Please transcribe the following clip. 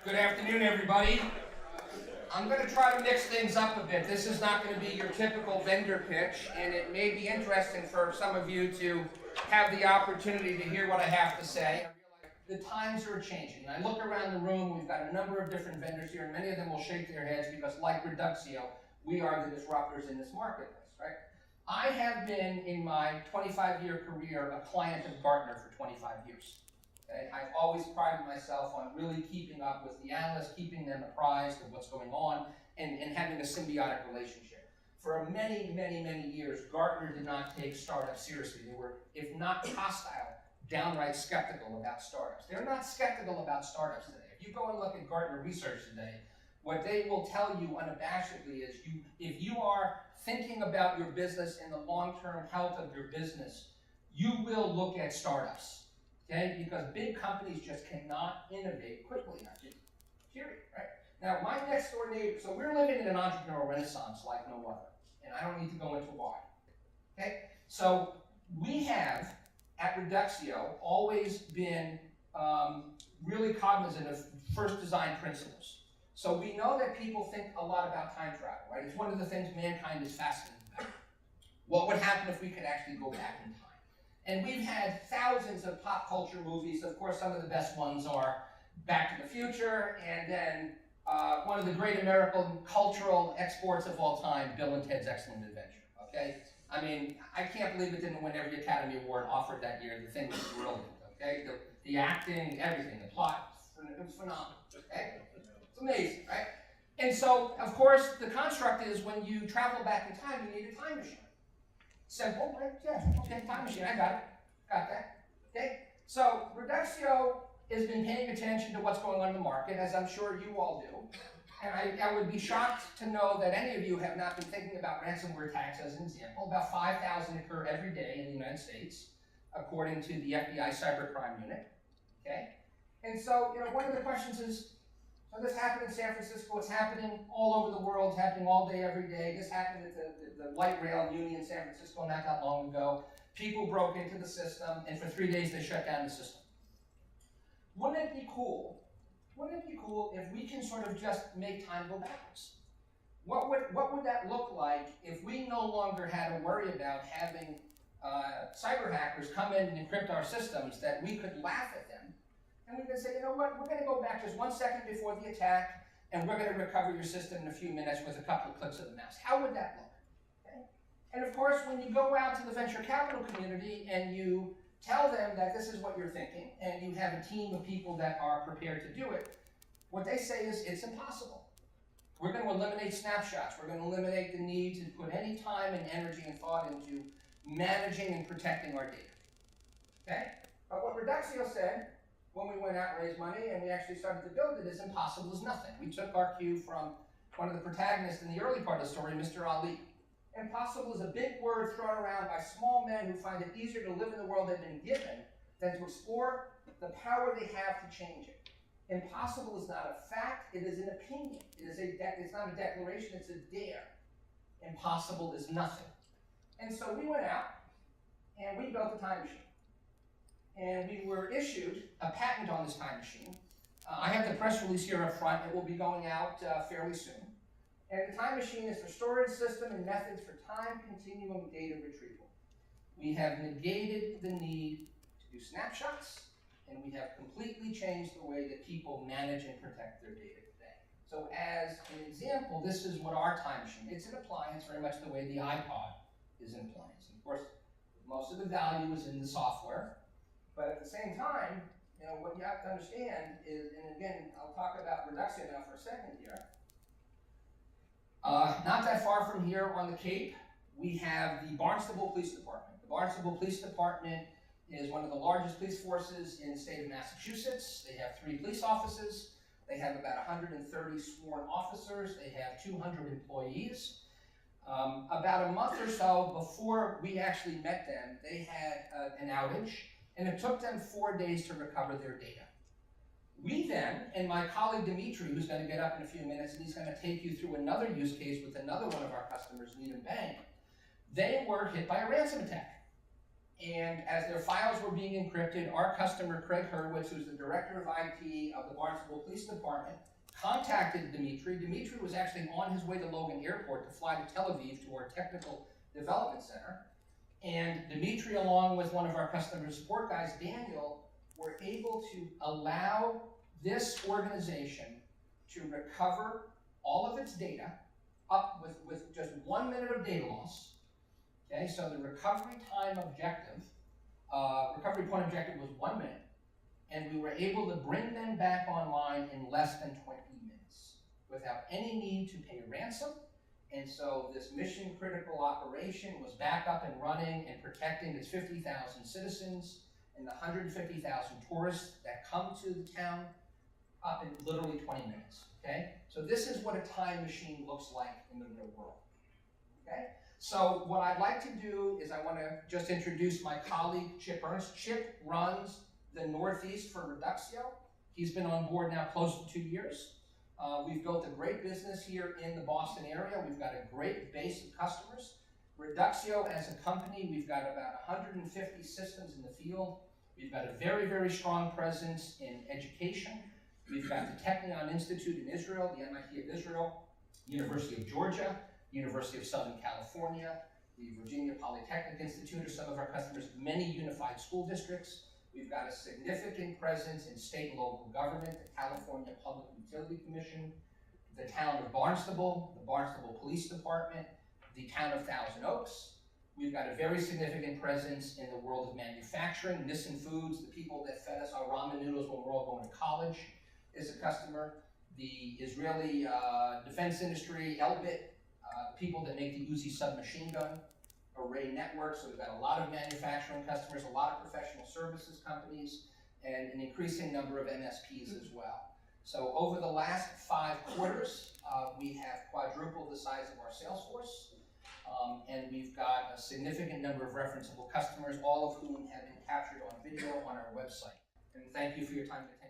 Good afternoon, everybody. I'm going to try to mix things up a bit. This is not going to be your typical vendor pitch, and it may be interesting for some of you to have the opportunity to hear what I have to say. The times are changing. I look around the room, we've got a number of different vendors here, and many of them will shake their heads because, like Reduxio, we are the disruptors in this marketplace, right? I have been, in my 25-year career, a client of Gartner for 25 years. Okay? I've always prided myself on really keeping up with the analysts, keeping them apprised of what's going on, and having a symbiotic relationship. For many, many, many years, Gartner did not take startups seriously. They were, if not hostile, downright skeptical about startups. They're not skeptical about startups today. If you go and look at Gartner research today, what they will tell you unabashedly is if you are thinking about your business and the long-term health of your business, you will look at startups, okay? Because big companies just cannot innovate quickly enough, period, right? Now, my next door neighbor, so we're living in an entrepreneurial renaissance like no other, and I don't need to go into why, okay? So we have, at Reduxio, always been really cognizant of first design principles. So we know that people think a lot about time travel, right? It's one of the things mankind is fascinated about. What would happen if we could actually go back in time? And we've had thousands of pop culture movies. Of course, some of the best ones are Back to the Future, and then one of the great American cultural exports of all time, Bill and Ted's Excellent Adventure, okay? I mean, I can't believe it didn't win every Academy Award offered that year. The thing was brilliant, okay? The acting, everything, the plot, it was phenomenal, okay? It's amazing, right? And so, of course, the construct is when you travel back in time, you need a time machine. Simple, right? Yeah, okay, time machine, I got it. Got that, okay? So, Reduxio has been paying attention to what's going on in the market, as I'm sure you all do. And I would be shocked to know that any of you have not been thinking about ransomware attacks as an example. About 5,000 occur every day in the United States, according to the FBI Cybercrime Unit, okay? And so, one of the questions is, so this happened in San Francisco, it's happening all over the world, it's happening all day, every day. This happened at the light rail union in San Francisco not that long ago. People broke into the system, and for 3 days they shut down the system. Wouldn't it be cool? Wouldn't it be cool if we can sort of just make time go backwards? What would that look like if we no longer had to worry about having cyber hackers come in and encrypt our systems, that we could laugh at them, and we could say, you know what, we're going to go back just 1 second before the attack, and we're going to recover your system in a few minutes with a couple of clicks of the mouse. How would that look? Okay? And of course, when you go out to the venture capital community and you tell them that this is what you're thinking, and you have a team of people that are prepared to do it, what they say is, it's impossible. We're going to eliminate snapshots. We're going to eliminate the need to put any time and energy and thought into managing and protecting our data. Okay? But what Reduxio said when we went out and raised money and we actually started to build it is impossible is nothing. We took our cue from one of the protagonists in the early part of the story, Mr. Ali. Impossible is a big word thrown around by small men who find it easier to live in the world they've been given than to explore the power they have to change it. Impossible is not a fact, it is an opinion. It's not a declaration, it's a dare. Impossible is nothing. And so we went out and we built a time machine. And we were issued a patent on this time machine. I have the press release here up front. It will be going out fairly soon. And the time machine is the storage system and methods for time continuum data retrieval. We have negated the need to do snapshots, and we have completely changed the way that people manage and protect their data today. So as an example, this is what our time machine, it's an appliance very much the way the iPod is an appliance. And of course, most of the value is in the software, but at the same time, what you have to understand is, and again, I'll talk about Reduxio now for a second here. Not that far from here on the Cape, we have the Barnstable Police Department. The Barnstable Police Department is one of the largest police forces in the state of Massachusetts. They have 3 police offices. They have about 130 sworn officers. They have 200 employees. About a month or so before we actually met them, they had an outage, and it took them 4 days to recover their data. We then, and my colleague Dimitri, who's going to get up in a few minutes, and he's going to take you through another use case with another one of our customers, Needham Bank, they were hit by a ransom attack. And as their files were being encrypted, our customer, Craig Hurwitz, who's the director of IT of the Barnstable Police Department, contacted Dimitri. Dimitri was actually on his way to Logan Airport to fly to Tel Aviv to our technical development center. And Dimitri, along with one of our customer support guys, Daniel, were able to allow this organization to recover all of its data up with just 1 minute of data loss. Okay, so the recovery time objective, recovery point objective was 1 minute, and we were able to bring them back online in less than 20 minutes without any need to pay ransom. And so this mission critical operation was back up and running and protecting its 50,000 citizens and the 150,000 tourists that come to the town up in literally 20 minutes, okay? So this is what a time machine looks like in the real world, okay? So what I'd like to do is I want to just introduce my colleague, Chip Ernst. Chip runs the Northeast for Reduxio. He's been on board now close to 2 years. We've built a great business here in the Boston area. We've got a great base of customers. Reduxio as a company, we've got about 150 systems in the field. We've got a very, very strong presence in education. We've got the Technion Institute in Israel, the MIT of Israel, University of Georgia, University of Southern California, the Virginia Polytechnic Institute are some of our customers, many unified school districts. We've got a significant presence in state and local government, the California Public Utility Commission, the town of Barnstable, the Barnstable Police Department, the town of Thousand Oaks. We've got a very significant presence in the world of manufacturing. Nissan Foods, the people that fed us our ramen noodles when we were all going to college, is a customer. The Israeli defense industry, Elbit, people that make the Uzi submachine gun, Array Network, so we've got a lot of manufacturing customers, a lot of professional services companies, and an increasing number of MSPs as well. So over the last 5 quarters, we have quadrupled the size of our sales force, and we've got a significant number of referenceable customers, all of whom have been captured on video on our website. And thank you for your time today.